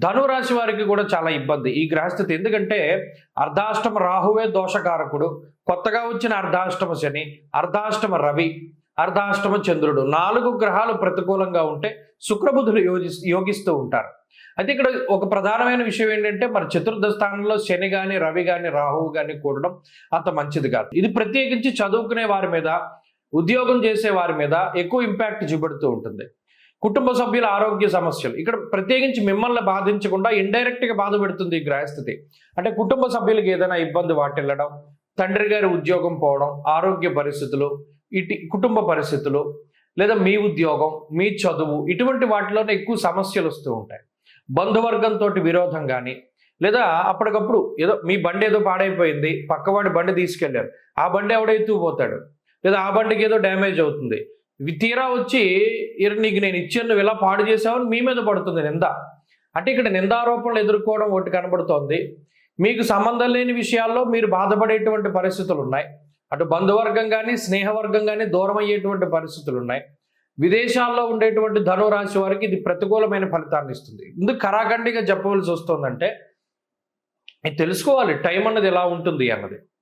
ధనురాశి వారికి కూడా చాలా ఇబ్బంది ఈ గ్రహస్థితి. ఎందుకంటే అర్ధాష్టమ రాహువే దోషకారకుడు, కొత్తగా వచ్చిన అర్ధాష్టమ శని, అర్ధాష్టమ రవి, అర్ధాష్టమ చంద్రుడు, 4 గ్రహాలు ప్రతికూలంగా ఉంటే శుక్రబుధులు యోగిస్తూ ఉంటారు. అయితే ఇక్కడ ఒక ప్రధానమైన విషయం ఏంటంటే మరి చతుర్థ స్థానంలో శని కానీ రవి కానీ రాహువు కానీ కూడడం అంత మంచిది కాదు. ఇది ప్రత్యేకించి చదువుకునే వారి మీద, ఉద్యోగం చేసే వారి మీద ఎక్కువ ఇంపాక్ట్ చూపెడుతూ ఉంటుంది. కుటుంబ సభ్యుల ఆరోగ్య సమస్యలు ఇక్కడ ప్రత్యేకించి మిమ్మల్ని బాధించకుండా ఇండైరెక్ట్గా బాధ పెడుతుంది ఈ గ్రహస్థితి. అంటే కుటుంబ సభ్యులకి ఏదైనా ఇబ్బంది వాటిల్లడం, తండ్రి గారి ఉద్యోగం పోవడం, ఆరోగ్య పరిస్థితులు, కుటుంబ పరిస్థితులు, లేదా మీ ఉద్యోగం, మీ చదువు, ఇటువంటి వాటిలోనే ఎక్కువ సమస్యలు వస్తూ ఉంటాయి. బంధువర్గంతో విరోధం కానీ, లేదా అప్పటికప్పుడు ఏదో మీ బండి ఏదో పాడైపోయింది, పక్కవాడి బండి తీసుకెళ్లారు, ఆ బండి ఎవడైతూ పోతాడు, లేదా ఆ బండికి ఏదో డ్యామేజ్ అవుతుంది, తీరా వచ్చి నీకు నేను ఇచ్చాను నువ్వు ఇలా పాడు చేసావని మీ మీద పడుతుంది నింద. అంటే ఇక్కడ నిందారోపణలు ఎదుర్కోవడం ఒకటి కనబడుతోంది. మీకు సంబంధం లేని విషయాల్లో మీరు బాధపడేటువంటి పరిస్థితులు ఉన్నాయి. అటు బంధువర్గం కానీ స్నేహవర్గం కానీ దూరం అయ్యేటువంటి పరిస్థితులు ఉన్నాయి. విదేశాల్లో ఉండేటువంటి ధనురాశి వారికి ఇది ప్రతికూలమైన ఫలితాన్ని ఇస్తుంది. ఎందుకు కరాఖండిగా చెప్పవలసి వస్తుందంటే తెలుసుకోవాలి టైం అన్నది ఎలా ఉంటుంది అన్నది.